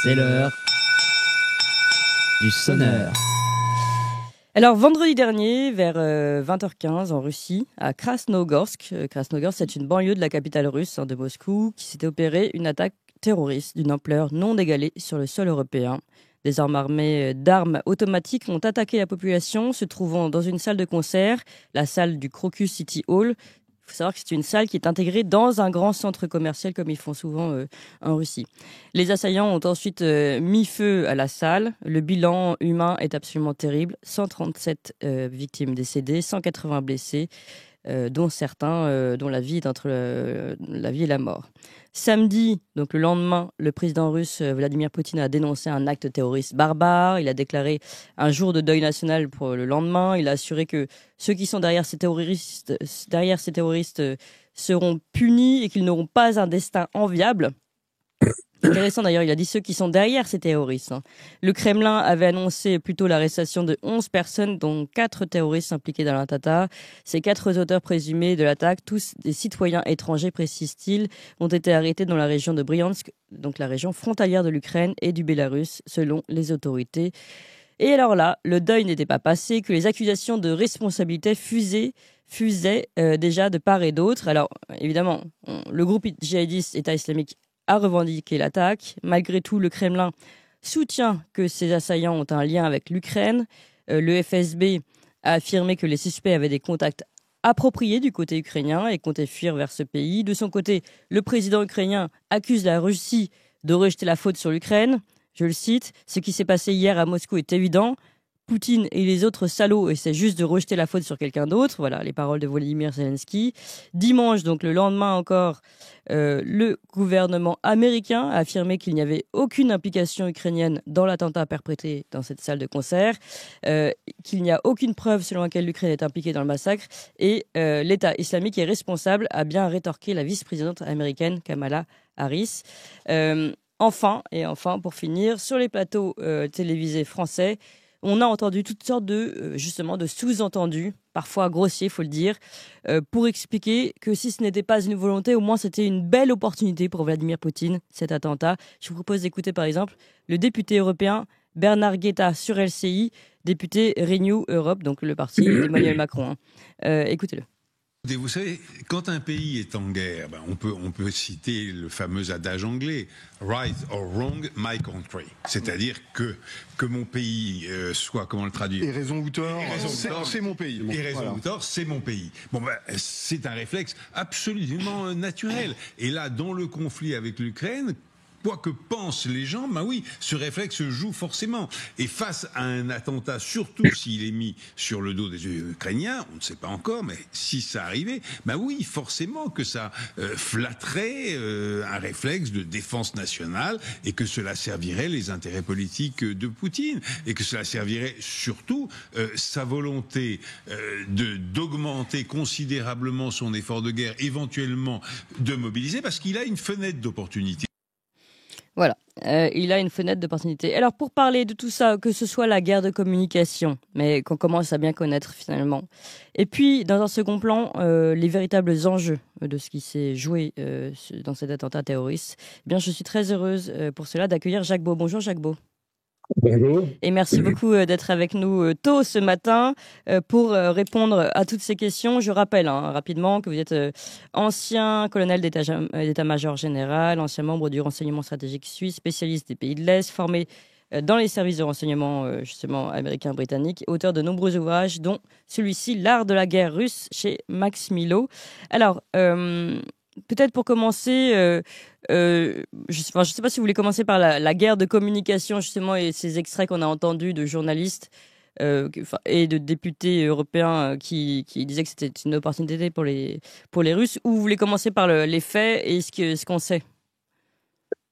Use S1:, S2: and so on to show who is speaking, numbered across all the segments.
S1: C'est l'heure du sonneur.
S2: Alors, vendredi dernier, vers 20h15 en Russie, à Krasnogorsk, Krasnogorsk, c'est une banlieue de la capitale russe, de Moscou, qui s'était opérée une attaque terroriste d'une ampleur non égalée sur le sol européen. Des hommes armés d'armes automatiques ont attaqué la population se trouvant dans une salle de concert, la salle du Crocus City Hall. Il faut savoir que c'est une salle qui est intégrée dans un grand centre commercial, comme ils font souvent en Russie. Les assaillants ont ensuite mis feu à la salle. Le bilan humain est absolument terrible. 137 victimes décédées, 180 blessés, dont certains dont la vie est entre la vie et la mort. Samedi, donc le lendemain, le président russe Vladimir Poutine a dénoncé un acte terroriste barbare. Il a déclaré un jour de deuil national pour le lendemain. Il a assuré que ceux qui sont derrière ces terroristes seront punis et qu'ils n'auront pas un destin enviable. Intéressant d'ailleurs, il a dit ceux qui sont derrière ces terroristes. Le Kremlin avait annoncé plutôt l'arrestation de 11 personnes, dont 4 terroristes impliqués dans l'attentat. Ces 4 auteurs présumés de l'attaque, tous des citoyens étrangers, précise-t-il, ont été arrêtés dans la région de Bryansk, donc la région frontalière de l'Ukraine et du Bélarus, selon les autorités. Et alors là, le deuil n'était pas passé, que les accusations de responsabilité fusaient déjà de part et d'autre. Alors, évidemment, le groupe djihadiste État islamique a revendiqué l'attaque. Malgré tout, le Kremlin soutient que ces assaillants ont un lien avec l'Ukraine. Le FSB a affirmé que les suspects avaient des contacts appropriés du côté ukrainien et comptaient fuir vers ce pays. De son côté, le président ukrainien accuse la Russie de rejeter la faute sur l'Ukraine. Je le cite, « Ce qui s'est passé hier à Moscou est évident. Poutine et les autres salauds essaient juste de rejeter la faute sur quelqu'un d'autre. » Voilà les paroles de Volodymyr Zelensky. Dimanche, donc le lendemain encore, le gouvernement américain a affirmé qu'il n'y avait aucune implication ukrainienne dans l'attentat perpétré dans cette salle de concert, qu'il n'y a aucune preuve selon laquelle l'Ukraine est impliquée dans le massacre et l'État islamique est responsable, a bien rétorqué la vice-présidente américaine Kamala Harris. Enfin, pour finir, sur les plateaux télévisés français, on a entendu toutes sortes de sous-entendus, parfois grossiers, faut le dire, pour expliquer que si ce n'était pas une volonté, au moins c'était une belle opportunité pour Vladimir Poutine, cet attentat. Je vous propose d'écouter par exemple le député européen Bernard Guetta sur LCI, député Renew Europe, donc le parti d'Emmanuel Macron. Écoutez-le.
S3: Vous savez, quand un pays est en guerre, on peut citer le fameux adage anglais « right or wrong, my country ». C'est-à-dire que mon pays soit, comment le traduire ?
S4: Et raison ou tort, c'est mon pays.
S3: Et raison ou tort, c'est mon pays. C'est un réflexe absolument naturel. Et là, dans le conflit avec l'Ukraine, quoi que pensent les gens, oui, ce réflexe joue forcément. Et face à un attentat, surtout s'il est mis sur le dos des Ukrainiens, on ne sait pas encore, mais si ça arrivait, oui, forcément que ça flatterait un réflexe de défense nationale et que cela servirait les intérêts politiques de Poutine et que cela servirait surtout sa volonté d'augmenter considérablement son effort de guerre, éventuellement de mobiliser, parce qu'il a une fenêtre d'opportunité.
S2: Voilà, il a une fenêtre d'opportunité. Alors pour parler de tout ça, que ce soit la guerre de communication, mais qu'on commence à bien connaître finalement, et puis dans un second plan, les véritables enjeux de ce qui s'est joué dans cet attentat terroriste, je suis très heureuse pour cela d'accueillir Jacques Beau. Bonjour Jacques Beau.
S5: Bonjour.
S2: Et merci beaucoup d'être avec nous tôt ce matin pour répondre à toutes ces questions. Je rappelle rapidement que vous êtes ancien colonel d'état-major général, ancien membre du renseignement stratégique suisse, spécialiste des pays de l'Est, formé dans les services de renseignement justement américains, britanniques, auteur de nombreux ouvrages, dont celui-ci, L'art de la guerre russe, chez Max Milo. Alors, peut-être pour commencer, je ne sais pas si vous voulez commencer par la guerre de communication justement et ces extraits qu'on a entendus de journalistes et de députés européens qui disaient que c'était une opportunité pour les Russes, ou vous voulez commencer par les faits et ce qu'on sait?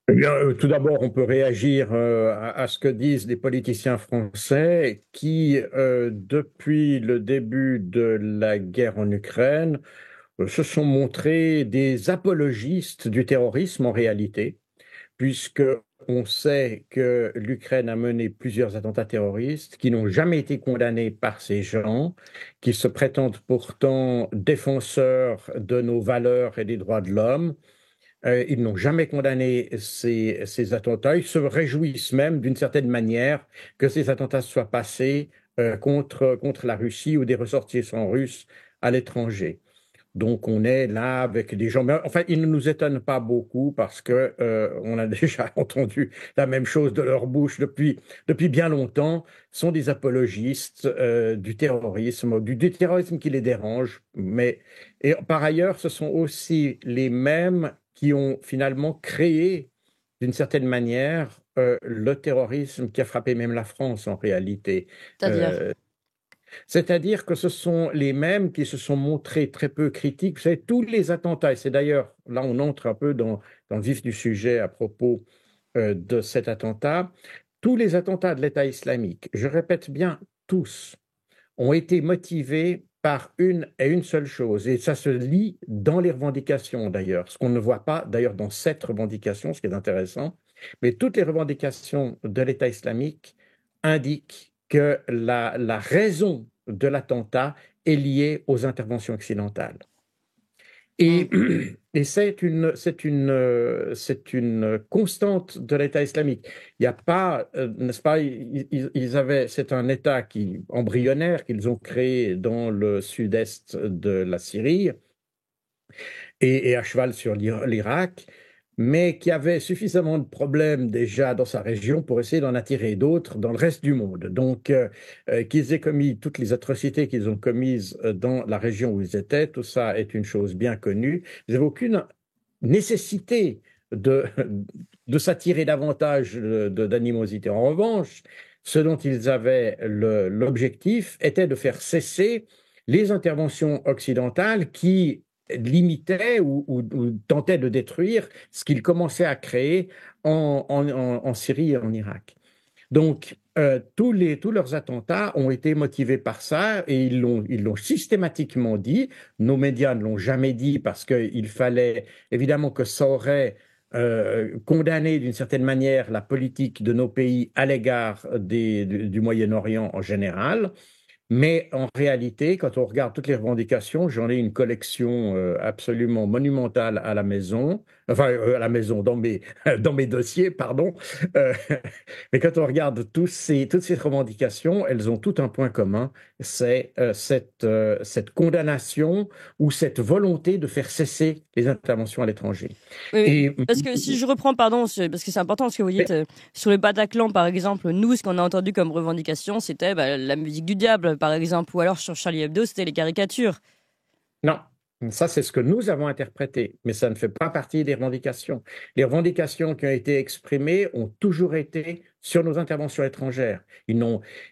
S5: Eh bien, tout d'abord, on peut réagir à ce que disent les politiciens français qui, depuis le début de la guerre en Ukraine, se sont montrés des apologistes du terrorisme en réalité, puisque on sait que l'Ukraine a mené plusieurs attentats terroristes qui n'ont jamais été condamnés par ces gens, qui se prétendent pourtant défenseurs de nos valeurs et des droits de l'homme. Ils n'ont jamais condamné ces attentats. Ils se réjouissent même, d'une certaine manière, que ces attentats soient passés contre la Russie ou des ressortissants russes à l'étranger. Donc, on est là avec des gens. Mais enfin, ils ne nous étonnent pas beaucoup parce que on a déjà entendu la même chose de leur bouche depuis bien longtemps. Ce sont des apologistes du terrorisme qui les dérange. Et par ailleurs, ce sont aussi les mêmes qui ont finalement créé, d'une certaine manière, le terrorisme qui a frappé même la France en réalité.
S2: C'est-à-dire,
S5: C'est-à-dire que ce sont les mêmes qui se sont montrés très peu critiques. Vous savez, tous les attentats, et c'est d'ailleurs, là on entre un peu dans le vif du sujet à propos de cet attentat, tous les attentats de l'État islamique, je répète bien tous, ont été motivés par une et une seule chose, et ça se lit dans les revendications d'ailleurs, ce qu'on ne voit pas d'ailleurs dans cette revendication, ce qui est intéressant, mais toutes les revendications de l'État islamique indiquent que la raison de l'attentat est liée aux interventions occidentales. Et, et c'est une constante de l'État islamique. Il n'y a pas, n'est-ce pas, c'est un État embryonnaire qu'ils ont créé dans le sud-est de la Syrie et à cheval sur l'Irak, mais qui avait suffisamment de problèmes déjà dans sa région pour essayer d'en attirer d'autres dans le reste du monde. Donc, qu'ils aient commis toutes les atrocités qu'ils ont commises dans la région où ils étaient, tout ça est une chose bien connue. Ils n'avaient aucune nécessité de s'attirer davantage d'animosité. En revanche, ce dont ils avaient l'objectif était de faire cesser les interventions occidentales qui limitait ou tentait de détruire ce qu'il commençait à créer en Syrie et en Irak. Donc, tous leurs attentats ont été motivés par ça et ils l'ont systématiquement dit. Nos médias ne l'ont jamais dit parce qu'il fallait évidemment que ça aurait condamné d'une certaine manière la politique de nos pays à l'égard du Moyen-Orient en général. Mais en réalité, quand on regarde toutes les revendications, j'en ai une collection absolument monumentale à la maison, enfin à la maison, dans mes dossiers, pardon. Euh, mais quand on regarde toutes ces revendications, elles ont tout un point commun, c'est cette condamnation ou cette volonté de faire cesser les interventions à l'étranger.
S2: oui, parce que si je reprends, pardon, parce que c'est important ce que vous dites, sur le Bataclan par exemple, nous, ce qu'on a entendu comme revendication, c'était la musique du diable par exemple, ou alors sur Charlie Hebdo, c'était les caricatures.
S5: Non, ça c'est ce que nous avons interprété, mais ça ne fait pas partie des revendications. Les revendications qui ont été exprimées ont toujours été sur nos interventions étrangères.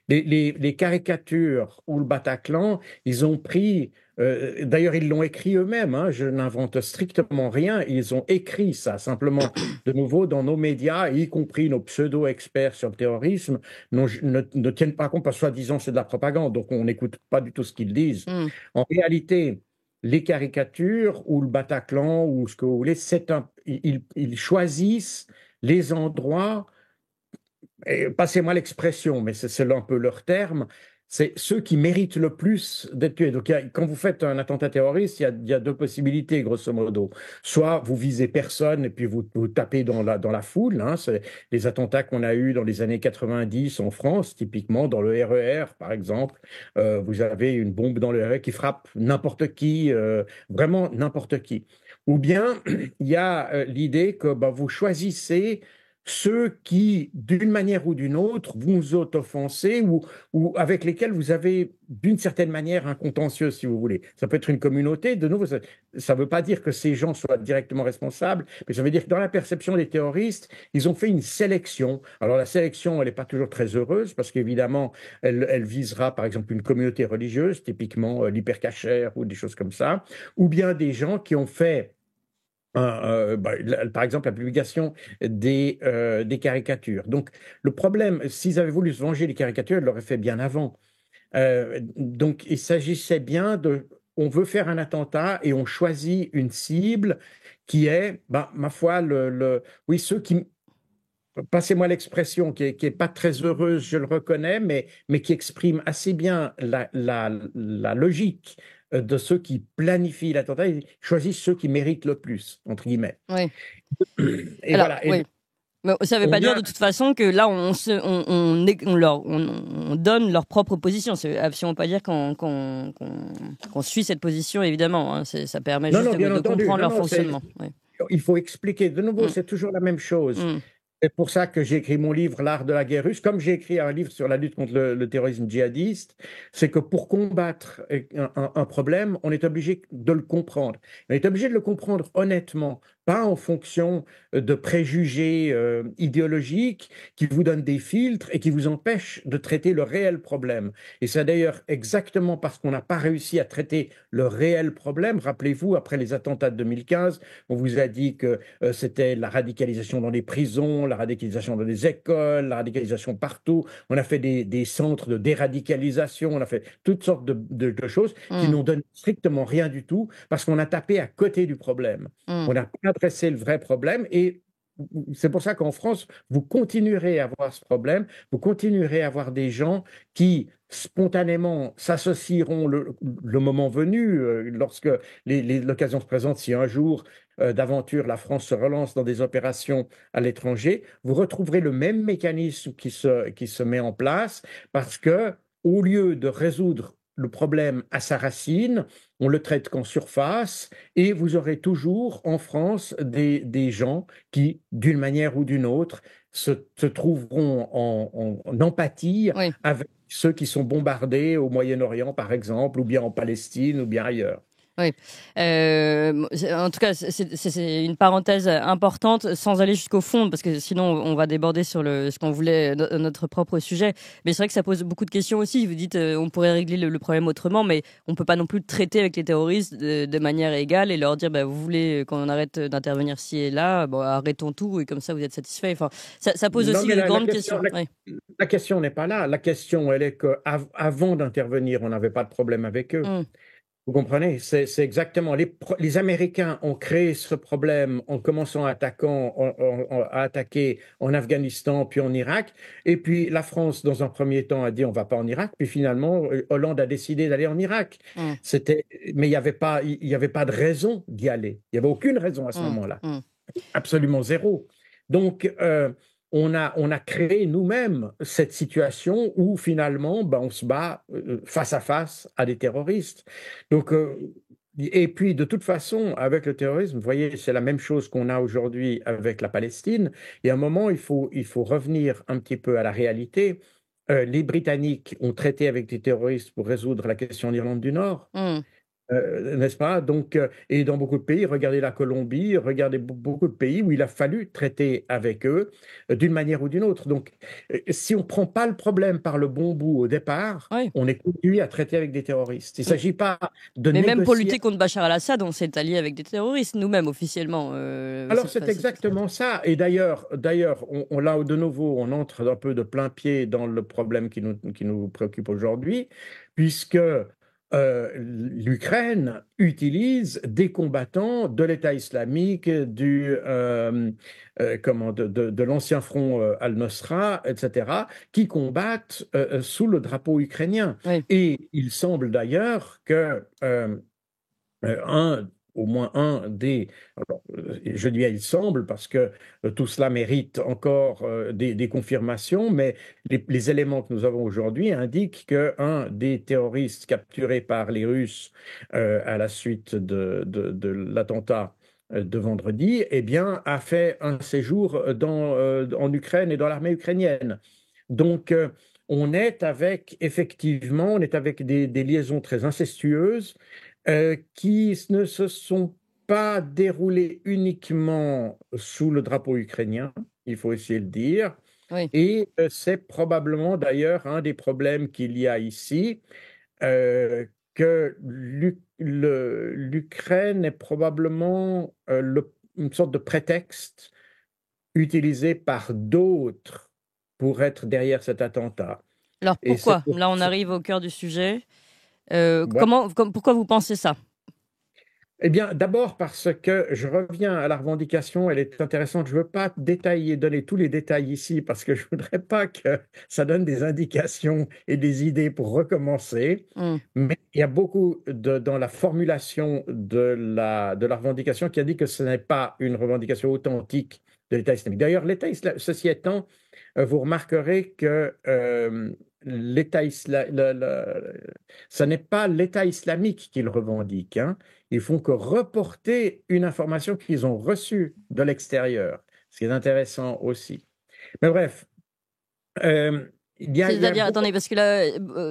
S5: Les caricatures ou le Bataclan, ils ont pris, d'ailleurs ils l'ont écrit eux-mêmes, hein, je n'invente strictement rien, ils ont écrit ça simplement de nouveau dans nos médias, y compris nos pseudo-experts sur le terrorisme, ne tiennent pas compte parce que soi-disant c'est de la propagande, donc on n'écoute pas du tout ce qu'ils disent. En réalité, les caricatures ou le Bataclan ou ce que vous voulez, ils choisissent les endroits, passez-moi l'expression, mais c'est un peu leur terme, c'est ceux qui méritent le plus d'être tués. Donc, quand vous faites un attentat terroriste, il y a deux possibilités, grosso modo. Soit vous visez personne et puis vous tapez dans la foule. Hein, c'est les attentats qu'on a eus dans les années 90 en France, typiquement dans le RER, par exemple. Vous avez une bombe dans le RER qui frappe n'importe qui, vraiment n'importe qui. Ou bien, il y a l'idée que vous choisissez ceux qui, d'une manière ou d'une autre, vous ont offensé ou avec lesquels vous avez, d'une certaine manière, un contentieux, si vous voulez. Ça peut être une communauté. De nouveau, ça ne veut pas dire que ces gens soient directement responsables, mais ça veut dire que dans la perception des terroristes, ils ont fait une sélection. Alors la sélection, elle n'est pas toujours très heureuse, parce qu'évidemment, elle visera, par exemple, une communauté religieuse, typiquement l'hypercachère ou des choses comme ça, ou bien des gens qui ont fait par exemple, la publication des caricatures. Donc, le problème, s'ils avaient voulu se venger des caricatures, ils l'auraient fait bien avant. Donc, il s'agissait bien on veut faire un attentat et on choisit une cible qui est, ma foi, oui, ceux qui, passez-moi l'expression, qui est pas très heureuse, je le reconnais, mais qui exprime assez bien la logique de ceux qui planifient l'attentat, ils choisissent ceux qui méritent le plus, entre guillemets.
S2: Oui.
S5: Et
S2: Alors,
S5: voilà.
S2: oui. Mais ça ne veut pas dire de toute façon que là, on donne leur propre position. C'est absolument pas dire qu'on suit cette position, évidemment. Hein. Ça permet juste de comprendre leur fonctionnement. Oui.
S5: Il faut expliquer. De nouveau, c'est toujours la même chose. C'est pour ça que j'ai écrit mon livre, L'art de la guerre russe. Comme j'ai écrit un livre sur la lutte contre le terrorisme djihadiste, c'est que pour combattre un problème, on est obligé de le comprendre. On est obligé de le comprendre honnêtement, pas en fonction de préjugés idéologiques qui vous donnent des filtres et qui vous empêchent de traiter le réel problème. Et c'est d'ailleurs exactement parce qu'on n'a pas réussi à traiter le réel problème. Rappelez-vous, après les attentats de 2015, on vous a dit que c'était la radicalisation dans les prisons, la radicalisation dans les écoles, la radicalisation partout. On a fait des centres de déradicalisation, on a fait toutes sortes de choses qui n'ont donné strictement rien du tout parce qu'on a tapé à côté du problème. On n'a pas adressé le vrai problème et c'est pour ça qu'en France, vous continuerez à avoir ce problème, vous continuerez à avoir des gens qui spontanément s'associeront le moment venu, lorsque l'occasion se présente, si un jour d'aventure la France se relance dans des opérations à l'étranger, vous retrouverez le même mécanisme qui se met en place parce que au lieu de résoudre le problème à sa racine, on le traite qu'en surface et vous aurez toujours en France des gens qui, d'une manière ou d'une autre, se trouveront en empathie avec ceux qui sont bombardés au Moyen-Orient, par exemple, ou bien en Palestine, ou bien ailleurs.
S2: Oui. En tout cas, c'est une parenthèse importante sans aller jusqu'au fond, parce que sinon on va déborder sur ce qu'on voulait, notre propre sujet. Mais c'est vrai que ça pose beaucoup de questions aussi. Vous dites on pourrait régler le problème autrement, mais on peut pas non plus traiter avec les terroristes de manière égale et leur dire vous voulez qu'on arrête d'intervenir ci et là, arrêtons tout et comme ça vous êtes satisfait. Enfin, ça pose aussi une grande question.
S5: La question n'est pas là. La question, elle est qu'avant d'intervenir, on n'avait pas de problème avec eux. Vous comprenez? C'est exactement. Les Américains ont créé ce problème en commençant à attaquer en Afghanistan puis en Irak. Et puis la France, dans un premier temps, a dit on va pas en Irak. Puis finalement, Hollande a décidé d'aller en Irak. Mais il y avait pas de raison d'y aller. Il y avait aucune raison à ce moment-là. Absolument zéro. Donc on a créé nous-mêmes cette situation où finalement, on se bat face à face à des terroristes. Donc, et puis de toute façon, avec le terrorisme, vous voyez, c'est la même chose qu'on a aujourd'hui avec la Palestine. Et à un moment, il faut revenir un petit peu à la réalité. Les Britanniques ont traité avec des terroristes pour résoudre la question d'Irlande du Nord. N'est-ce pas? Donc, et dans beaucoup de pays, regardez la Colombie, regardez beaucoup de pays où il a fallu traiter avec eux d'une manière ou d'une autre. Donc, si on ne prend pas le problème par le bon bout au départ, on est conduit à traiter avec des terroristes. Il ne s'agit pas de négocier.
S2: Mais même pour lutter contre Bachar al-Assad, on s'est allié avec des terroristes, nous-mêmes, officiellement.
S5: Alors, c'est exactement ça. Et d'ailleurs, on là, de nouveau, on entre un peu de plein pied dans le problème qui nous préoccupe aujourd'hui, puisque l'Ukraine utilise des combattants de l'État islamique, de l'ancien front Al-Nosra, etc., qui combattent sous le drapeau ukrainien. Et il semble d'ailleurs que au moins un des... Alors, je dis il semble parce que tout cela mérite encore des confirmations, mais les éléments que nous avons aujourd'hui indiquent qu'un des terroristes capturés par les Russes à la suite de l'attentat de vendredi, a fait un séjour en Ukraine et dans l'armée ukrainienne. Donc, on est avec des liaisons très incestueuses qui ne se sont pas déroulées uniquement sous le drapeau ukrainien, il faut essayer de dire. Et c'est probablement d'ailleurs un des problèmes qu'il y a ici, que l'Ukraine est probablement une sorte de prétexte utilisé par d'autres pour être derrière cet attentat.
S2: Alors pourquoi? Là, on arrive au cœur du sujet. Pourquoi vous pensez ça?
S5: Eh bien, d'abord parce que je reviens à la revendication, elle est intéressante. Je ne veux pas donner tous les détails ici parce que je ne voudrais pas que ça donne des indications et des idées pour recommencer.
S2: Hmm.
S5: Mais il y a beaucoup dans la formulation de la revendication qui a dit que ce n'est pas une revendication authentique de l'État islamique. D'ailleurs, ceci étant, vous remarquerez que ce n'est pas l'État islamique qu'ils revendiquent, hein. Ils font que reporter une information qu'ils ont reçue de l'extérieur, ce qui est intéressant aussi. Mais bref, il y a
S2: C'est-à-dire,
S5: beaucoup-
S2: attendez, parce que là,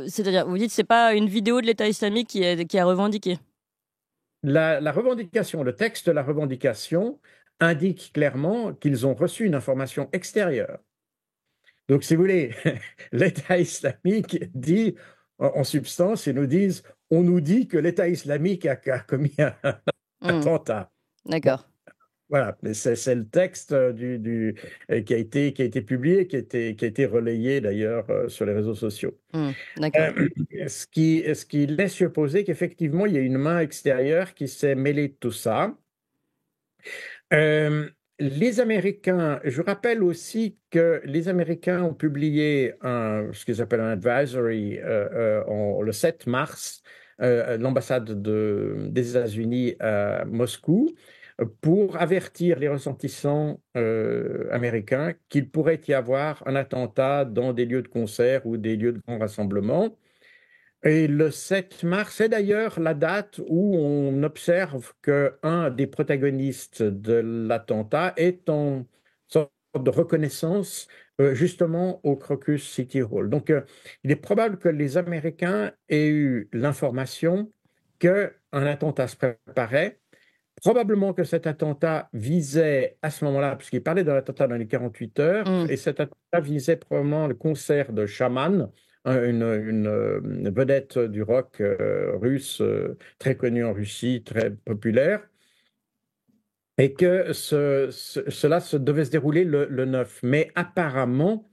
S2: c'est-à-dire, vous dites c'est pas une vidéo de l'État islamique qui a revendiqué.
S5: la revendication, le texte de la revendication indique clairement qu'ils ont reçu une information extérieure. Donc, si vous voulez, l'État islamique dit, en substance, ils nous disent, on nous dit que l'État islamique a commis un
S2: Hmm.
S5: attentat.
S2: D'accord.
S5: Voilà, mais c'est le texte qui a été publié, qui a été relayé d'ailleurs sur les réseaux sociaux.
S2: D'accord.
S5: Ce qui laisse supposer qu'effectivement, il y a une main extérieure qui s'est mêlée de tout ça. Les Américains, je rappelle aussi que les Américains ont publié ce qu'ils appellent un advisory le 7 mars, l'ambassade des États-Unis à Moscou, pour avertir les ressortissants américains qu'il pourrait y avoir un attentat dans des lieux de concert ou des lieux de grand rassemblement. Et le 7 mars, c'est d'ailleurs la date où on observe qu'un des protagonistes de l'attentat est en sorte de reconnaissance justement au Crocus City Hall. Donc, il est probable que les Américains aient eu l'information qu'un attentat se préparait. Probablement que cet attentat visait à ce moment-là, puisqu'il parlait d'un attentat dans les 48 heures, et cet attentat visait probablement le concert de Shaman, une vedette du rock russe, très connue en Russie, très populaire, et que cela devait se dérouler le 9. Mais apparemment,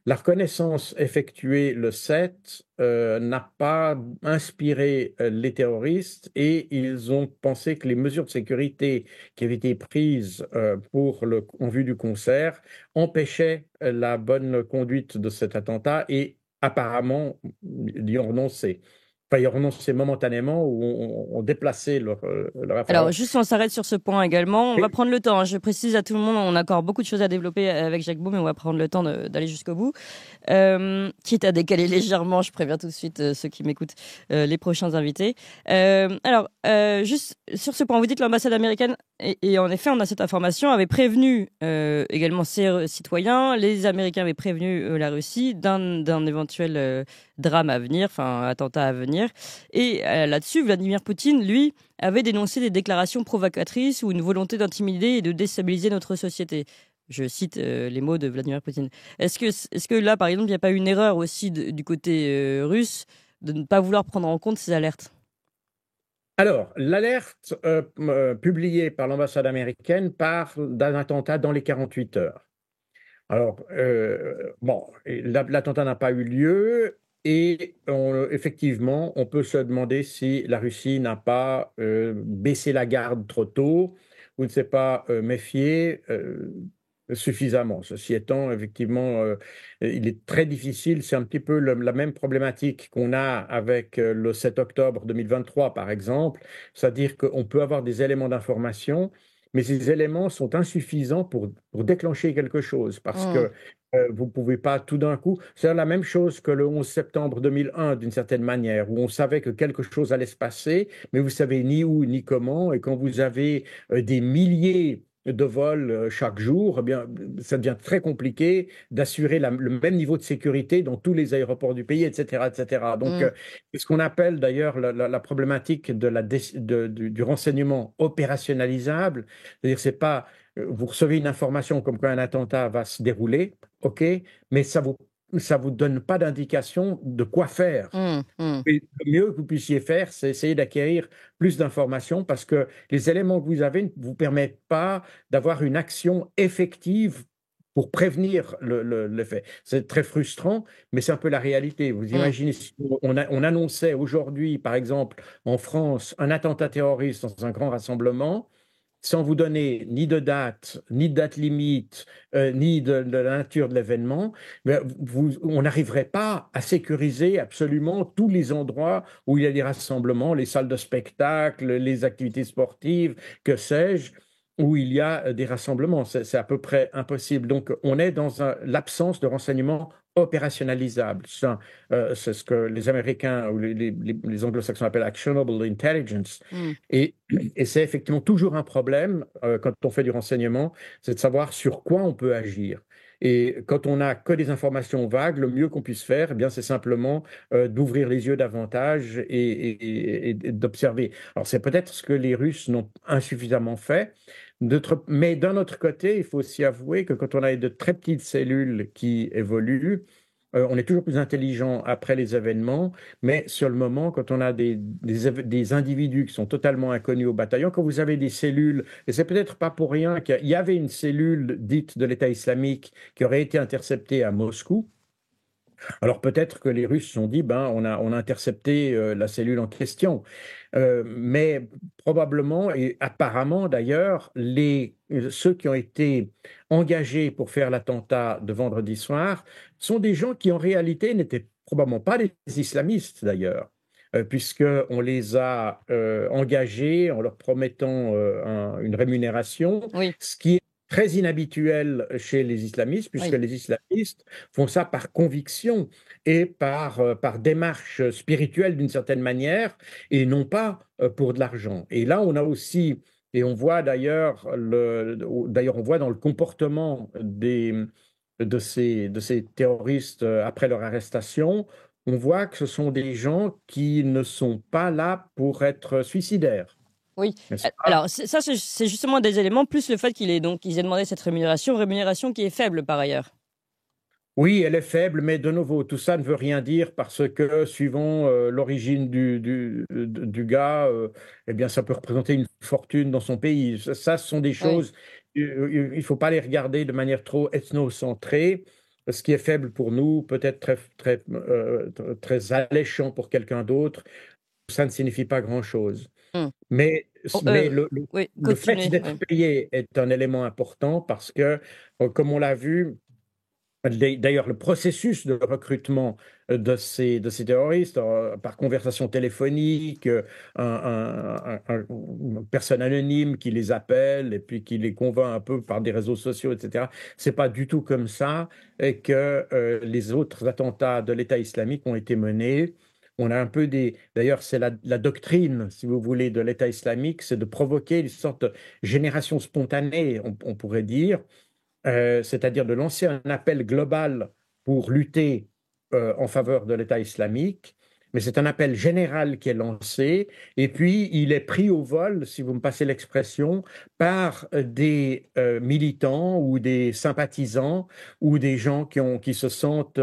S5: la reconnaissance effectuée le 7 n'a pas inspiré les terroristes et ils ont pensé que les mesures de sécurité qui avaient été prises en vue du concert empêchaient la bonne conduite de cet attentat et apparemment y ont renoncé. Enfin, ils ont renoncé momentanément ou ont déplacé leur affaire.
S2: Alors, juste on s'arrête sur ce point également. On
S5: Oui.
S2: va prendre le temps, hein. Je précise à tout le monde, on a encore beaucoup de choses à développer avec Jacques Beau, mais on va prendre le temps d'aller jusqu'au bout. Quitte à décaler légèrement, je préviens tout de suite ceux qui m'écoutent, les prochains invités. Alors, juste sur ce point, vous dites l'ambassade américaine, et en effet, on a cette information, avait prévenu également ses citoyens, les Américains avaient prévenu la Russie d'un éventuel drame à venir, enfin attentat à venir. Et là-dessus, Vladimir Poutine, lui, avait dénoncé des déclarations provocatrices ou une volonté d'intimider et de déstabiliser notre société. Je cite les mots de Vladimir Poutine. Est-ce que là, par exemple, il n'y a pas une erreur aussi du côté russe de ne pas vouloir prendre en compte ces alertes?
S5: Alors, l'alerte publiée par l'ambassade américaine parle d'un attentat dans les 48 heures. Alors, bon, l'attentat n'a pas eu lieu et effectivement, on peut se demander si la Russie n'a pas baissé la garde trop tôt ou ne s'est pas méfié suffisamment. Ceci étant, effectivement, il est très difficile, c'est un petit peu la même problématique qu'on a avec le 7 octobre 2023, par exemple, c'est-à-dire qu'on peut avoir des éléments d'information, mais ces éléments sont insuffisants pour déclencher quelque chose, parce que vous ne pouvez pas tout d'un coup... C'est la même chose que le 11 septembre 2001, d'une certaine manière, où on savait que quelque chose allait se passer, mais vous savez ni où ni comment, et quand vous avez des milliers de vols chaque jour, eh bien, ça devient très compliqué d'assurer le même niveau de sécurité dans tous les aéroports du pays, etc., etc. Donc, ce qu'on appelle d'ailleurs la problématique du renseignement opérationnalisable, c'est-à-dire c'est pas vous recevez une information comme quoi un attentat va se dérouler, ok, mais ça vous donne pas d'indication de quoi faire. Et le mieux que vous puissiez faire, c'est essayer d'acquérir plus d'informations parce que les éléments que vous avez ne vous permettent pas d'avoir une action effective pour prévenir l'effet. C'est très frustrant, mais c'est un peu la réalité. Vous imaginez si on annonçait aujourd'hui, par exemple, en France, un attentat terroriste dans un grand rassemblement, sans vous donner ni de date limite, ni de la nature de l'événement, on n'arriverait pas à sécuriser absolument tous les endroits où il y a des rassemblements, les salles de spectacle, les activités sportives, que sais-je, où il y a des rassemblements. C'est à peu près impossible. Donc, on est dans l'absence de renseignements opérationnalisables. C'est ce que les Américains ou les Anglo-Saxons appellent actionable intelligence. Et c'est effectivement toujours un problème quand on fait du renseignement, c'est de savoir sur quoi on peut agir. Et quand on n'a que des informations vagues, le mieux qu'on puisse faire, eh bien, c'est simplement d'ouvrir les yeux davantage et d'observer. Alors, c'est peut-être ce que les Russes n'ont insuffisamment fait. Mais d'un autre côté, il faut aussi avouer que quand on a de très petites cellules qui évoluent, on est toujours plus intelligent après les événements, mais sur le moment, quand on a des individus qui sont totalement inconnus au bataillon, quand vous avez des cellules, et c'est peut-être pas pour rien qu'il y avait une cellule dite de l'État islamique qui aurait été interceptée à Moscou. Alors peut-être que les Russes se sont dit, on a intercepté la cellule en question. Mais probablement, et apparemment d'ailleurs, ceux qui ont été engagés pour faire l'attentat de vendredi soir sont des gens qui en réalité n'étaient probablement pas des islamistes d'ailleurs. Puisqu'on les a engagés en leur promettant une rémunération, ce qui est très inhabituel chez les islamistes, puisque les islamistes font ça par conviction et par démarche spirituelle d'une certaine manière, et non pas pour de l'argent. Et là, on a aussi, et on voit d'ailleurs on voit dans le comportement de ces terroristes après leur arrestation, on voit que ce sont des gens qui ne sont pas là pour être suicidaires.
S2: Oui, alors ça c'est justement des éléments, plus le fait qu'ils aient demandé cette rémunération qui est faible par ailleurs.
S5: Oui, elle est faible, mais de nouveau, tout ça ne veut rien dire parce que suivant l'origine du gars, eh bien, ça peut représenter une fortune dans son pays. Ça ce sont des choses, il ne faut pas les regarder de manière trop ethnocentrée. Ce qui est faible pour nous peut être très alléchant pour quelqu'un d'autre. Ça ne signifie pas grand-chose. Mais le fait d'être payé est un élément important parce que, comme on l'a vu, d'ailleurs, le processus de recrutement de ces terroristes, par conversation téléphonique, une personne anonyme qui les appelle et puis qui les convainc un peu par des réseaux sociaux, etc., c'est pas du tout comme ça et que les autres attentats de l'État islamique ont été menés. On a un peu d'ailleurs, c'est la doctrine, si vous voulez, de l'État islamique, c'est de provoquer une sorte de génération spontanée, on pourrait dire, c'est-à-dire de lancer un appel global pour lutter en faveur de l'État islamique. Mais c'est un appel général qui est lancé, et puis il est pris au vol, si vous me passez l'expression, par des militants ou des sympathisants ou des gens qui se sentent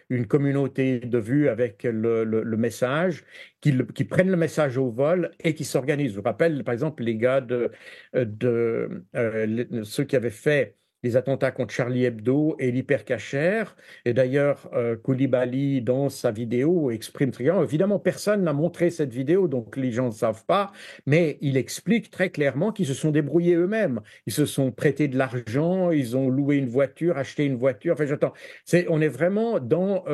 S5: une communauté de vue avec le message, qui prennent le message au vol et qui s'organisent. Je vous rappelle, par exemple, les gars ceux qui avaient fait les attentats contre Charlie Hebdo et l'hypercacher. Et d'ailleurs, Koulibaly, dans sa vidéo, exprime très clairement, évidemment, personne n'a montré cette vidéo, donc les gens ne savent pas, mais il explique très clairement qu'ils se sont débrouillés eux-mêmes. Ils se sont prêtés de l'argent, ils ont loué une voiture, acheté une voiture. Enfin, on est vraiment dans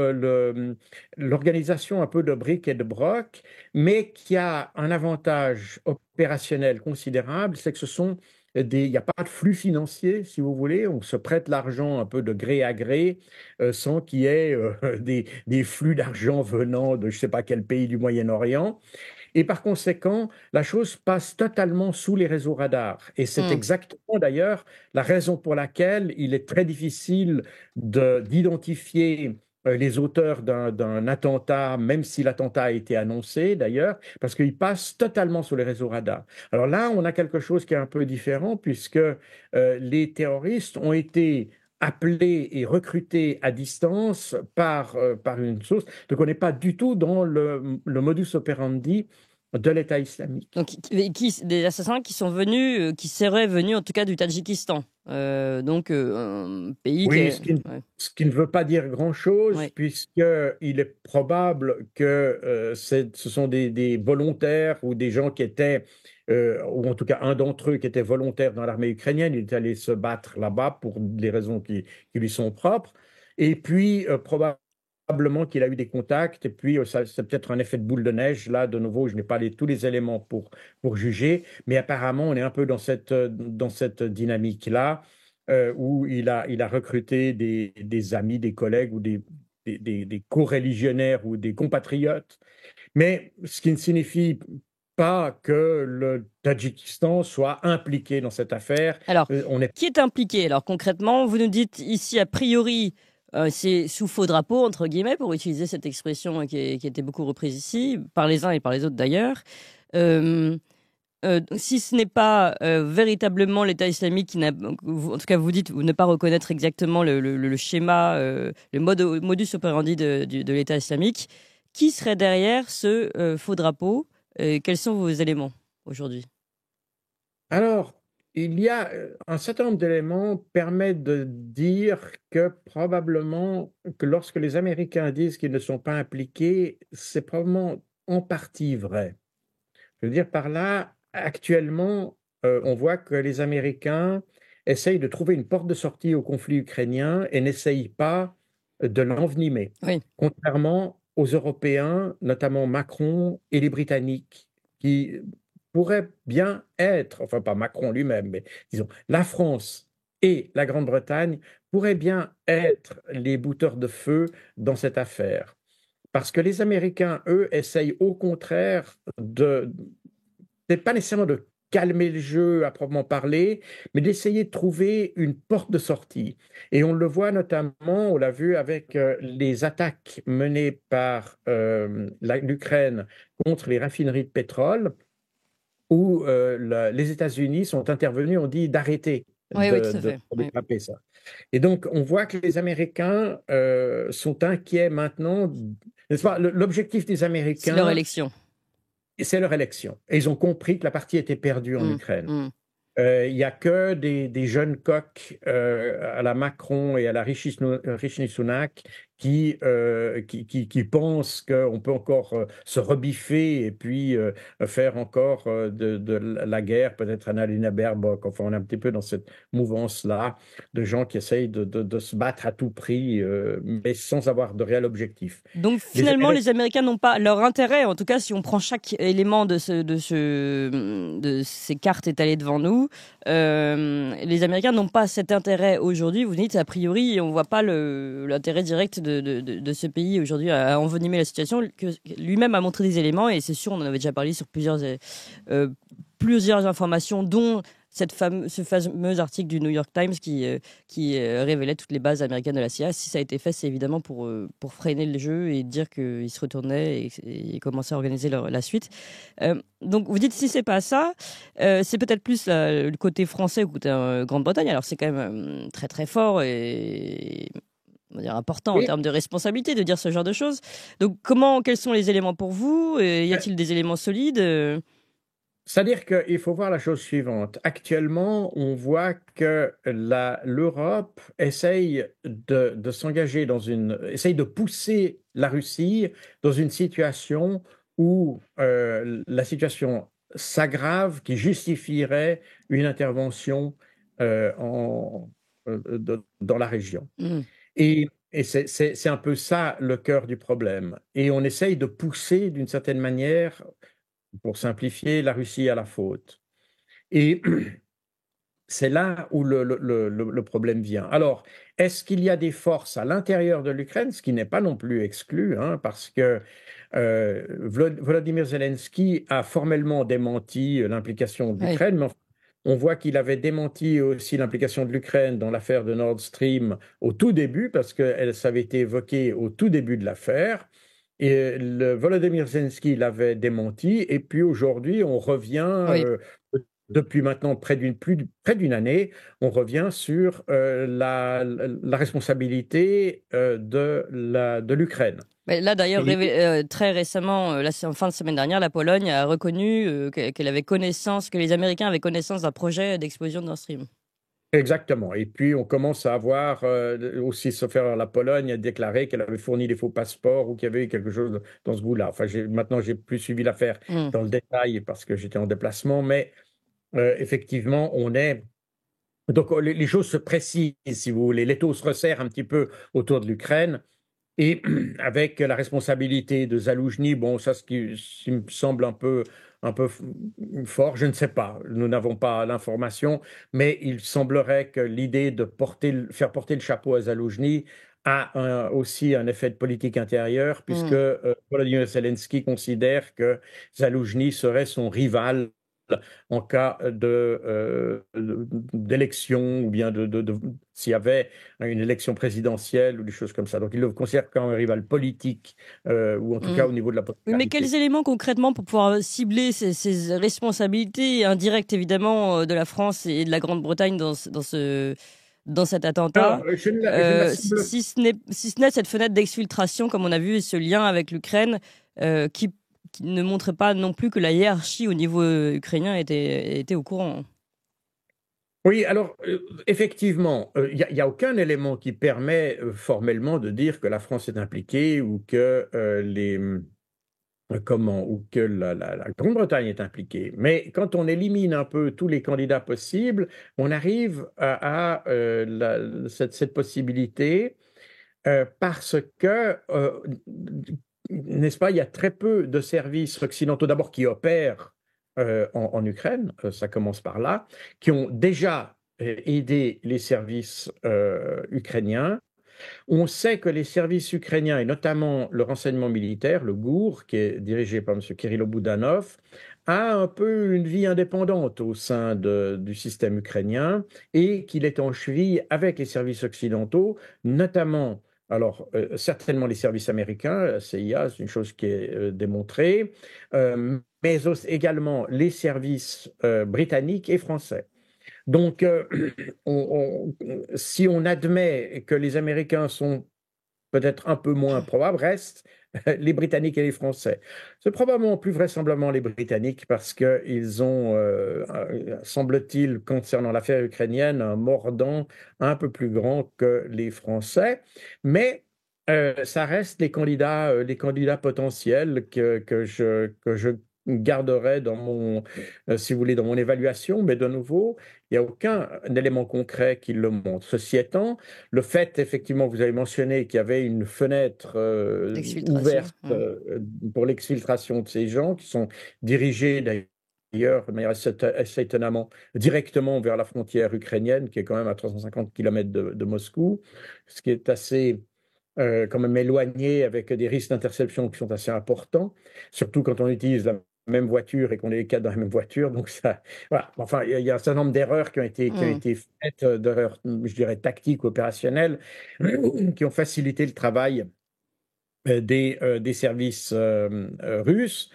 S5: l'organisation un peu de briques et de broc, mais qui a un avantage opérationnel considérable, c'est que il n'y a pas de flux financier, si vous voulez. On se prête l'argent un peu de gré à gré sans qu'il y ait des flux d'argent venant de je ne sais pas quel pays du Moyen-Orient. Et par conséquent, la chose passe totalement sous les réseaux radars. Et c'est exactement d'ailleurs la raison pour laquelle il est très difficile d'identifier les auteurs d'un attentat, même si l'attentat a été annoncé d'ailleurs, parce qu'ils passent totalement sur les réseaux radars. Alors là, on a quelque chose qui est un peu différent, puisque les terroristes ont été appelés et recrutés à distance par une source. Donc on n'est pas du tout dans le modus operandi de l'État islamique.
S2: Donc des assassins qui seraient venus en tout cas du Tadjikistan. Donc, un pays
S5: Oui,
S2: ouais.
S5: ce qui ne veut pas dire grand-chose,
S2: Ouais.
S5: puisqu'il est probable que ce sont des volontaires ou des gens qui étaient, ou en tout cas un d'entre eux qui était volontaire dans l'armée ukrainienne. Il est allé se battre là-bas pour des raisons qui lui sont propres. Et puis, probablement qu'il a eu des contacts. Et puis, c'est peut-être un effet de boule de neige. Là, de nouveau, je n'ai pas tous les éléments pour juger. Mais apparemment, on est un peu dans cette dynamique-là où il a recruté des amis, des collègues ou des co-religionnaires ou des compatriotes. Mais ce qui ne signifie pas que le Tadjikistan soit impliqué dans cette affaire.
S2: Alors,
S5: On est...
S2: qui est impliqué? Alors, concrètement, vous nous dites ici, a priori, c'est sous faux drapeau, entre guillemets, pour utiliser cette expression qui était beaucoup reprise ici, par les uns et par les autres d'ailleurs. Si ce n'est pas véritablement l'État islamique qui n'a, en tout cas vous dites ne pas reconnaître exactement le schéma, le modus operandi de l'État islamique, qui serait derrière ce faux drapeau? Quels sont vos éléments aujourd'hui?
S5: Alors, il y a un certain nombre d'éléments permettent de dire que probablement que lorsque les Américains disent qu'ils ne sont pas impliqués, c'est probablement en partie vrai. Je veux dire par là, actuellement, on voit que les Américains essayent de trouver une porte de sortie au conflit ukrainien et n'essayent pas de l'envenimer,
S2: Oui.
S5: contrairement aux Européens, notamment Macron et les Britanniques, qui pourraient bien être, enfin pas Macron lui-même, mais disons la France et la Grande-Bretagne pourraient bien être les bouteurs de feu dans cette affaire. Parce que les Américains, eux, essayent au contraire peut-être pas nécessairement de calmer le jeu à proprement parler, mais d'essayer de trouver une porte de sortie. Et on le voit notamment, on l'a vu avec les attaques menées par l'Ukraine contre les raffineries de pétrole, où les États-Unis sont intervenus, ont dit d'arrêter
S2: Oui, oui, tout à
S5: de
S2: fait. Oui.
S5: frapper ça. Et donc, on voit que les Américains sont inquiets maintenant. N'est-ce pas? L'objectif des
S2: C'est leur
S5: Américains,
S2: élection.
S5: c'est leur élection. Et ils ont compris que la partie était perdue en Ukraine. Il n'y a que des jeunes coqs à la Macron et à la Rishi Sunak qui pensent qu'on peut encore se rebiffer et puis faire encore de la guerre, peut-être Annalena Baerbock. Enfin, on est un petit peu dans cette mouvance-là de gens qui essayent de se battre à tout prix, mais sans avoir de réel objectif.
S2: Donc finalement, les Américains n'ont pas leur intérêt, en tout cas si on prend chaque élément de ces cartes étalées devant nous, les Américains n'ont pas cet intérêt aujourd'hui. Vous dites, a priori, on ne voit pas l'intérêt direct de ce pays aujourd'hui à envenimer la situation, que lui-même a montré des éléments, et c'est sûr, on en avait déjà parlé sur plusieurs informations, dont ce fameux article du New York Times qui révélait toutes les bases américaines de la CIA. Si ça a été fait, c'est évidemment pour freiner le jeu et dire qu'ils se retournaient et commençaient à organiser la suite. Donc vous dites, si c'est pas ça, c'est peut-être plus le côté français ou côté Grande-Bretagne. Alors c'est quand même très très fort et on va dire important en termes de responsabilité de dire ce genre de choses. Donc quels sont les éléments pour vous? Y a-t-il des éléments solides?
S5: C'est-à-dire qu'il faut voir la chose suivante. Actuellement, on voit que l'Europe essaye de s'engager essaye de pousser la Russie dans une situation où la situation s'aggrave, qui justifierait une intervention dans la région. Et c'est un peu ça le cœur du problème. Et on essaye de pousser d'une certaine manière, pour simplifier, la Russie à la faute. Et c'est là où le problème vient. Alors, est-ce qu'il y a des forces à l'intérieur de l'Ukraine, ce qui n'est pas non plus exclu, parce que Volodymyr Zelensky a formellement démenti l'implication de l'Ukraine, mais on voit qu'il avait démenti aussi l'implication de l'Ukraine dans l'affaire de Nord Stream au tout début, parce que ça avait été évoqué au tout début de l'affaire. Et Volodymyr Zelensky l'avait démenti, et puis aujourd'hui, on revient, depuis maintenant près d'une année, on revient sur la responsabilité de l'Ukraine.
S2: Mais là, d'ailleurs, très récemment, en fin de semaine dernière, la Pologne a reconnu qu'elle avait connaissance, que les Américains avaient connaissance d'un projet d'explosion de Nord Stream.
S5: Exactement. Et puis, on commence à avoir aussi, sauf erreur, la Pologne a déclaré qu'elle avait fourni des faux passeports ou qu'il y avait eu quelque chose dans ce goût-là. Enfin, maintenant, j'ai plus suivi l'affaire
S2: Hmm.
S5: dans le détail parce que j'étais en déplacement, mais effectivement, on est. Donc, les choses se précisent, si vous voulez. L'étau se resserre un petit peu autour de l'Ukraine. Et avec la responsabilité de Zaloujny, bon, ça, ce qui me semble un peu fort, je ne sais pas, nous n'avons pas l'information, mais il semblerait que l'idée de faire porter le chapeau à Zaloujny a aussi un effet de politique intérieure, puisque
S2: Hmm.
S5: Volodymyr Zelensky considère que Zaloujny serait son rival en cas d'élection ou bien s'il y avait une élection présidentielle ou des choses comme ça. Donc il le considère comme un rival politique ou en tout
S2: Hmm.
S5: cas au niveau de la
S2: Oui, mais quels
S5: popularité.
S2: éléments concrètement pour pouvoir cibler ces responsabilités indirectes évidemment de la France et de la Grande-Bretagne dans cet attentat,
S5: Alors, je ne la cible.
S2: si ce n'est cette fenêtre d'exfiltration comme on a vu et ce lien avec l'Ukraine qui ne montre pas non plus que la hiérarchie au niveau ukrainien était au courant.
S5: Oui, alors effectivement, il y a aucun élément qui permet formellement de dire que la France est impliquée ou que ou que la Grande-Bretagne est impliquée. Mais quand on élimine un peu tous les candidats possibles, on arrive à cette possibilité parce que, n'est-ce pas, il y a très peu de services occidentaux d'abord qui opèrent en Ukraine, ça commence par là, qui ont déjà aidé les services ukrainiens. On sait que les services ukrainiens, et notamment le renseignement militaire, le GUR, qui est dirigé par M. Kirilo Boudanov, a un peu une vie indépendante au sein du système ukrainien et qu'il est en cheville avec les services occidentaux, notamment, alors certainement les services américains, la CIA, c'est une chose qui est démontrée, mais également les services britanniques et français. Donc, si on admet que les Américains sont peut-être un peu moins probables, restent les Britanniques et les Français. C'est probablement plus vraisemblablement les Britanniques parce qu'ils ont, semble-t-il, concernant l'affaire ukrainienne, un mordant un peu plus grand que les Français. Mais ça reste les candidats potentiels que je garderai si vous voulez, dans mon évaluation, mais de nouveau, il n'y a aucun élément concret qui le montre. Ceci étant, le fait, effectivement, vous avez mentionné qu'il y avait une fenêtre
S2: D'exfiltration.
S5: ouverte pour l'exfiltration de ces gens qui sont dirigés d'ailleurs, de manière assez étonnamment, directement vers la frontière ukrainienne, qui est quand même à 350 km de Moscou, ce qui est assez quand même éloigné avec des risques d'interception qui sont assez importants, surtout quand on utilise la même voiture et qu'on est les quatre dans la même voiture. Donc ça, voilà. Enfin, il y a un certain nombre d'erreurs qui ont été faites, d'erreurs, je dirais, tactiques, opérationnelles, qui ont facilité le travail des services russes.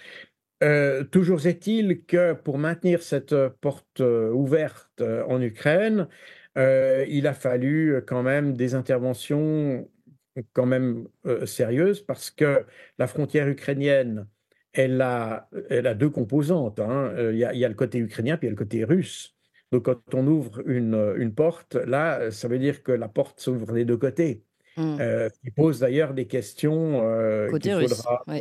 S5: Toujours est-il que pour maintenir cette porte ouverte en Ukraine, il a fallu quand même des interventions quand même sérieuses parce que la frontière ukrainienne, elle a deux composantes, hein. Il y a le côté ukrainien puis il y a le côté russe. Donc quand on ouvre une porte, là, ça veut dire que la porte s'ouvre des deux côtés.
S2: Hmm.
S5: Il pose d'ailleurs des questions qu'il
S2: Côté russe.
S5: faudra
S2: Ouais.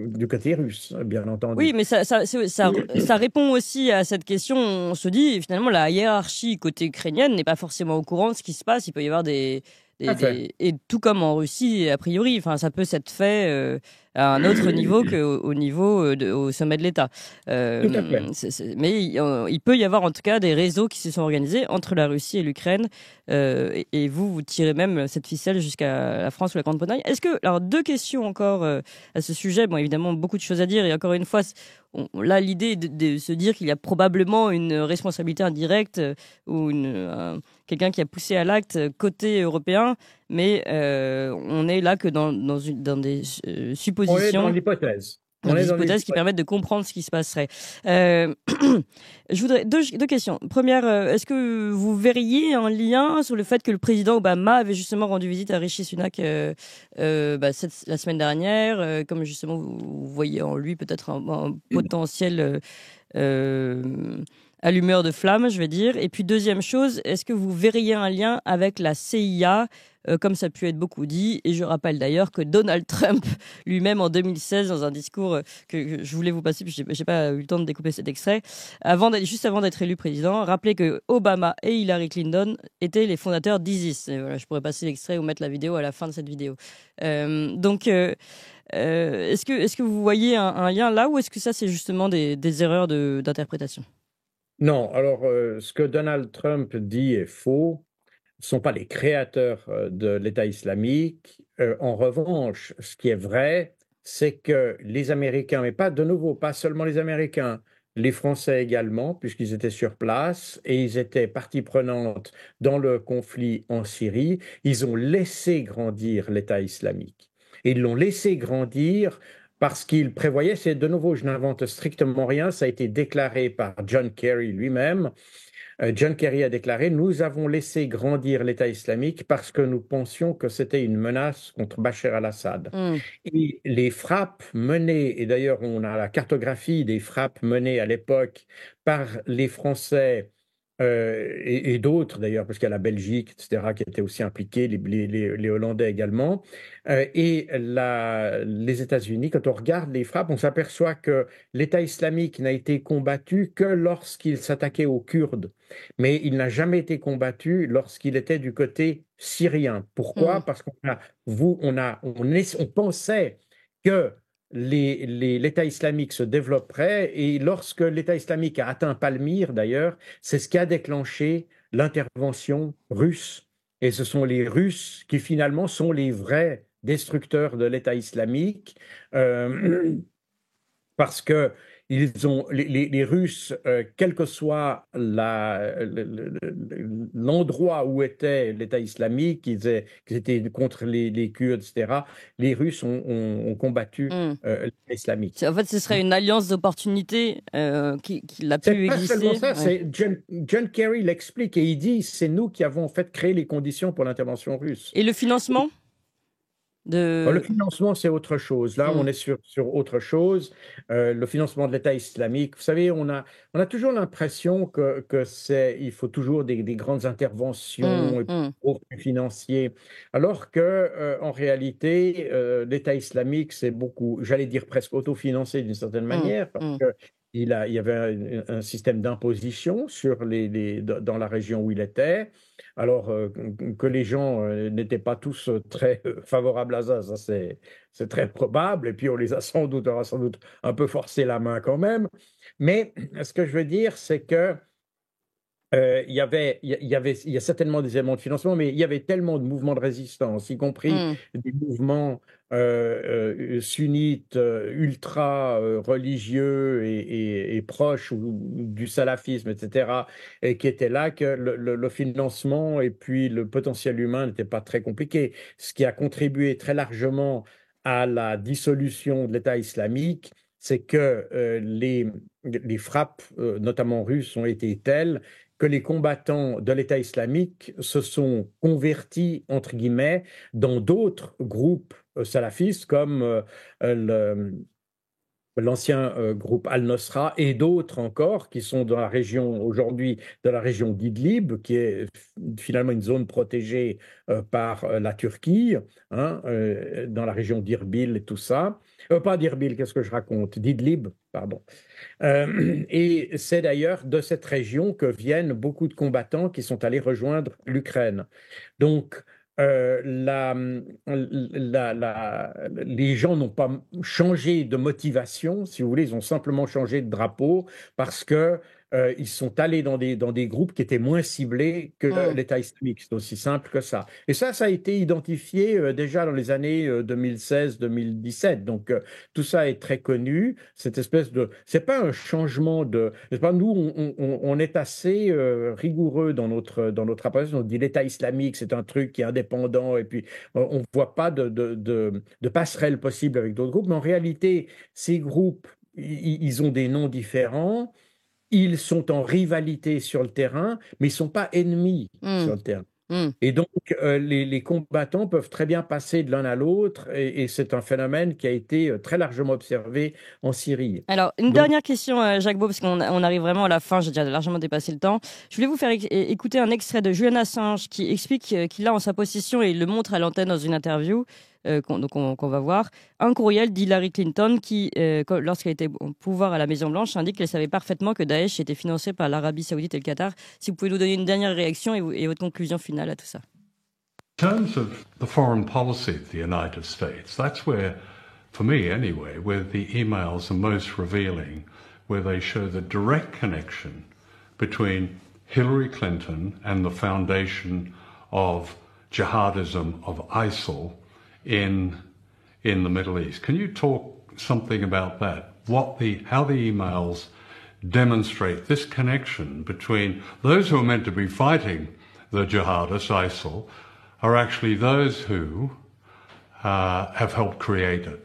S5: du côté russe, bien
S2: Oui,
S5: entendu.
S2: mais ça répond aussi à cette question. On se dit, finalement, la hiérarchie côté ukrainienne n'est pas forcément au courant de ce qui se passe. Il peut y avoir
S5: Parfait.
S2: et tout comme en Russie, a priori, enfin, ça peut s'être fait à un autre niveau qu'au niveau au sommet de l'État.
S5: Tout à fait.
S2: Mais il peut y avoir en tout cas des réseaux qui se sont organisés entre la Russie et l'Ukraine. Et vous tirez même cette ficelle jusqu'à la France ou la Grande-Bretagne. Alors, deux questions encore à ce sujet. Bon, évidemment, beaucoup de choses à dire. Et encore une fois, là, l'idée est de se dire qu'il y a probablement une responsabilité indirecte ou quelqu'un qui a poussé à l'acte côté européen, mais on est là que dans des
S5: On est dans
S2: suppositions,
S5: l'hypothèse.
S2: dans
S5: On est
S2: des
S5: dans
S2: hypothèses qui
S5: l'hypothèse.
S2: permettent de comprendre ce qui se passerait. Euh, je voudrais deux questions. Première, est-ce que vous verriez un lien sur le fait que le président Obama avait justement rendu visite à Rishi Sunak la semaine dernière, comme justement vous voyez en lui peut-être un potentiel euh, allumeur de flammes, je vais dire. Et puis deuxième chose, est-ce que vous verriez un lien avec la CIA, comme ça a pu être beaucoup dit? Et je rappelle d'ailleurs que Donald Trump lui-même en 2016, dans un discours que je voulais vous passer, puis j'ai pas eu le temps de découper cet extrait, juste avant d'être élu président, rappelait que Obama et Hillary Clinton étaient les fondateurs d'ISIS. Et voilà, je pourrais passer l'extrait ou mettre la vidéo à la fin de cette vidéo. Est-ce que vous voyez un lien là, ou est-ce que ça c'est justement des erreurs d'interprétation?
S5: Non, alors ce que Donald Trump dit est faux. Ce ne sont pas les créateurs de l'État islamique. En revanche, ce qui est vrai, c'est que les Américains, mais pas de nouveau, pas seulement les Américains, les Français également, puisqu'ils étaient sur place et ils étaient partie prenante dans le conflit en Syrie, ils ont laissé grandir l'État islamique. Et ils l'ont laissé grandir parce qu'ils prévoyaient, c'est de nouveau, je n'invente strictement rien, ça a été déclaré par John Kerry lui-même. John Kerry a déclaré: nous avons laissé grandir l'État islamique parce que nous pensions que c'était une menace contre Bachar al-Assad. Et les frappes menées, et d'ailleurs on a la cartographie des frappes menées à l'époque par les Français et d'autres d'ailleurs, parce qu'il y a la Belgique, etc., qui étaient aussi impliqués, les Hollandais également, et les États-Unis. Quand on regarde les frappes, on s'aperçoit que l'État islamique n'a été combattu que lorsqu'il s'attaquait aux Kurdes, mais il n'a jamais été combattu lorsqu'il était du côté syrien. Pourquoi? Parce on pensait que l'État islamique se développerait, et lorsque l'État islamique a atteint Palmyre, d'ailleurs, c'est ce qui a déclenché l'intervention russe. Et ce sont les Russes qui finalement sont les vrais destructeurs de l'État islamique, parce que les Russes, quel que soit l'endroit où était l'État islamique, qu'ils étaient contre les Kurdes, etc., les Russes ont combattu l'État islamique.
S2: En fait, ce serait une alliance d'opportunités qui l'a pu
S5: C'est pas
S2: exister.
S5: seulement ça, c'est John Kerry l'explique et il dit: c'est nous qui avons en fait créé les conditions pour l'intervention russe.
S2: Et le financement
S5: Le financement, c'est autre chose. Là, on est sur autre chose. Le financement de l'État islamique. Vous savez, on a toujours l'impression il faut toujours des grandes interventions financières, alors que en réalité, l'État islamique, c'est beaucoup, j'allais dire presque autofinancé d'une certaine manière, parce que il y avait un système d'imposition dans la région où il était. Alors que les gens n'étaient pas tous très favorables à ça, c'est très probable. Et puis on aura sans doute un peu forcé la main quand même. Mais ce que je veux dire, c'est que il y a certainement des éléments de financement, mais il y avait tellement de mouvements de résistance, y compris des mouvements sunnites, ultra religieux et proches du salafisme, etc., et qui étaient là, que le financement et puis le potentiel humain n'étaient pas très compliqués. Ce qui a contribué très largement à la dissolution de l'État islamique, c'est que les frappes, notamment russes, ont été telles que les combattants de l'État islamique se sont convertis, entre guillemets, dans d'autres groupes salafistes, comme l'ancien groupe Al-Nosra et d'autres encore qui sont dans la région aujourd'hui, de la région d'Idlib, qui est finalement une zone protégée par la Turquie, dans la région d'Irbil et tout ça. Pas d'Irbil, qu'est-ce que je raconte? D'Idlib, pardon. Et c'est d'ailleurs de cette région que viennent beaucoup de combattants qui sont allés rejoindre l'Ukraine. Donc, les gens n'ont pas changé de motivation, si vous voulez, ils ont simplement changé de drapeau parce que ils sont allés dans des groupes qui étaient moins ciblés que l'État islamique. C'est aussi simple que ça. Et ça a été identifié déjà dans les années 2016-2017. Donc tout ça est très connu. Cette espèce c'est pas un changement c'est pas, nous, on est assez rigoureux dans notre appréciation. On dit l'État islamique, c'est un truc qui est indépendant, et puis on ne voit pas de passerelle possible avec d'autres groupes. Mais en réalité, ces groupes, ils ont des noms différents. Ils sont en rivalité sur le terrain, mais ils ne sont pas ennemis sur le terrain. Et donc, les combattants peuvent très bien passer de l'un à l'autre, et c'est un phénomène qui a été très largement observé en Syrie.
S2: Alors, une dernière question, Jacques Beau, parce qu'on arrive vraiment à la fin, j'ai déjà largement dépassé le temps. Je voulais vous faire écouter un extrait de Julian Assange qui explique qu'il a en sa possession, et il le montre à l'antenne dans une interview, qu'on va voir, un courriel d'Hillary Clinton qui, lorsqu'elle était au pouvoir à la Maison-Blanche, indique qu'elle savait parfaitement que Daesh était financé par l'Arabie Saoudite et le Qatar. Si vous pouvez nous donner une dernière réaction et votre conclusion finale à tout ça.
S6: In terms of the foreign policy of the United States, that's where, for me anyway, where the emails are most revealing, where they show the direct connection between Hillary Clinton and the foundation of jihadism, of ISIL in the Middle East. Can you talk something about that? How the emails demonstrate this connection between those who are meant to be fighting the jihadists, ISIL, are actually those who have helped create it.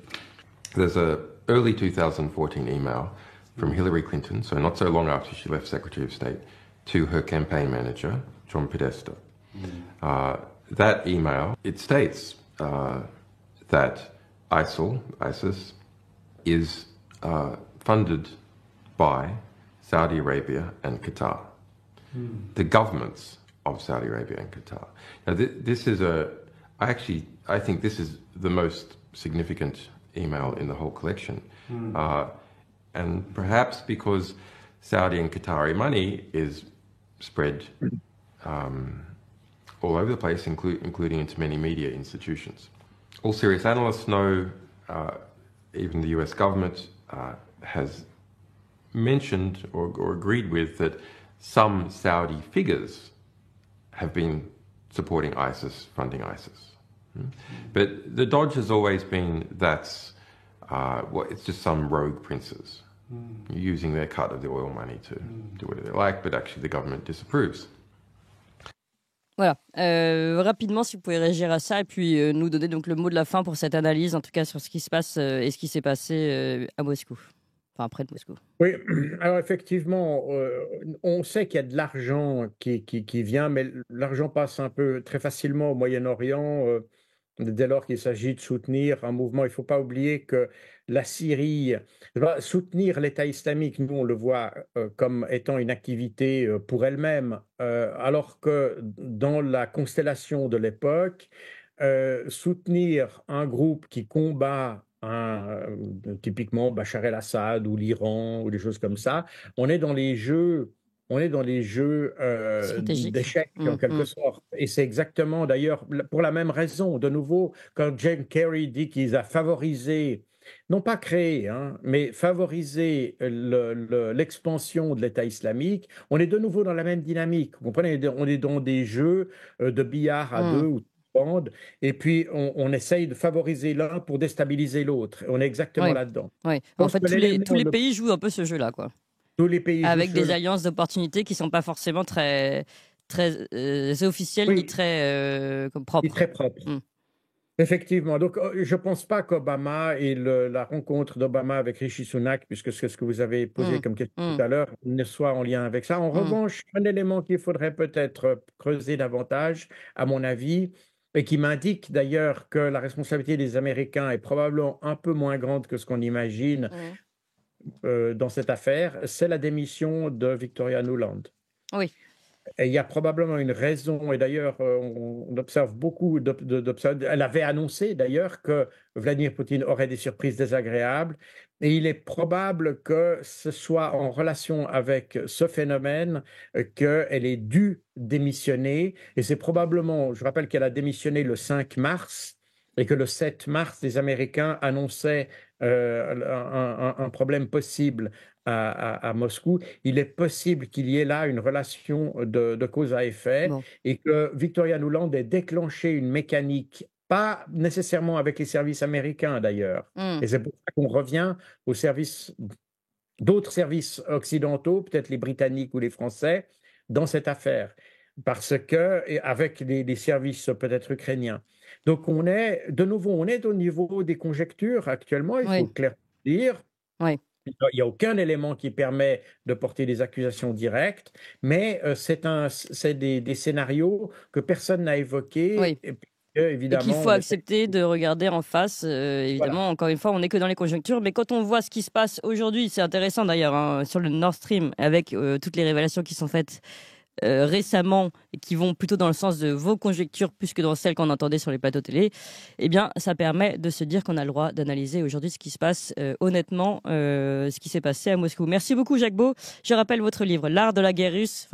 S7: There's a early 2014 email from Hillary Clinton, so not so long after she left Secretary of State, to her campaign manager, John Podesta. That email, it states that ISIS, is funded by Saudi Arabia and Qatar, the governments of Saudi Arabia and Qatar. Now, this is I think this is the most significant email in the whole collection. And perhaps because Saudi and Qatari money is spread all over the place, including into many media institutions. All serious analysts know, even the US government has mentioned or agreed with that some Saudi figures have been supporting ISIS, funding ISIS. But the dodge has always been that's it's just some rogue princes using their cut of the oil money to do whatever they like, but actually the government disapproves.
S2: Voilà. Rapidement, si vous pouvez réagir à ça et puis nous donner donc le mot de la fin pour cette analyse, en tout cas sur ce qui se passe et ce qui s'est passé à Moscou, enfin près de Moscou.
S5: Oui, alors effectivement, on sait qu'il y a de l'argent qui vient, mais l'argent passe un peu très facilement au Moyen-Orient. Dès lors qu'il s'agit de soutenir un mouvement, il ne faut pas oublier que la Syrie va soutenir l'État islamique. Nous, on le voit comme étant une activité pour elle-même, alors que dans la constellation de l'époque, soutenir un groupe qui combat typiquement Bachar el-Assad ou l'Iran ou des choses comme ça, on est dans les jeux d'échecs en quelque sorte. Et c'est exactement d'ailleurs pour la même raison. De nouveau, quand John Kerry dit qu'ils ont favorisé, non pas créé, mais favorisé l'expansion de l'État islamique, on est de nouveau dans la même dynamique. Vous comprenez, on est dans des jeux de billard à deux ou bandes, et puis on essaye de favoriser l'un pour déstabiliser l'autre. On est exactement là-dedans.
S2: Oui. En fait, tous les pays jouent un peu ce jeu-là, quoi.
S5: Tous les pays
S2: avec des alliances d'opportunités qui ne sont pas forcément très officielles ni très propres.
S5: Ni très propres. Effectivement. Donc, je ne pense pas qu'Obama et la rencontre d'Obama avec Rishi Sunak, puisque c'est ce que vous avez posé comme question tout à l'heure, ne soit en lien avec ça. En revanche, un élément qu'il faudrait peut-être creuser davantage, à mon avis, et qui m'indique d'ailleurs que la responsabilité des Américains est probablement un peu moins grande que ce qu'on imagine dans cette affaire, c'est la démission de Victoria Nuland.
S2: Oui.
S5: Et il y a probablement une raison, et d'ailleurs, on observe beaucoup elle avait annoncé d'ailleurs que Vladimir Poutine aurait des surprises désagréables, et il est probable que ce soit en relation avec ce phénomène qu'elle ait dû démissionner, et c'est probablement, je rappelle qu'elle a démissionné le 5 mars, et que le 7 mars, les Américains annonçaient un problème possible à Moscou. Il est possible qu'il y ait là une relation de cause à effet et que Victoria Nuland ait déclenché une mécanique, pas nécessairement avec les services américains d'ailleurs. Et c'est pour ça qu'on revient aux services, d'autres services occidentaux, peut-être les Britanniques ou les Français, dans cette affaire. Parce que, avec les services peut-être ukrainiens. Donc, on est au niveau des conjectures actuellement, il faut clairement dire.
S2: Oui.
S5: Il n'y a aucun élément qui permet de porter des accusations directes, mais c'est des scénarios que personne n'a évoqués.
S2: Oui. Et qu'il faut accepter de regarder en face. Évidemment, voilà. Encore une fois, on n'est que dans les conjonctures. Mais quand on voit ce qui se passe aujourd'hui, c'est intéressant d'ailleurs, hein, sur le Nord Stream, avec toutes les révélations qui sont faites récemment et qui vont plutôt dans le sens de vos conjectures plus que dans celles qu'on entendait sur les plateaux télé, eh bien, ça permet de se dire qu'on a le droit d'analyser aujourd'hui ce qui se passe honnêtement, ce qui s'est passé à Moscou. Merci beaucoup, Jacques Beau. Je rappelle votre livre, L'art de la guerre russe.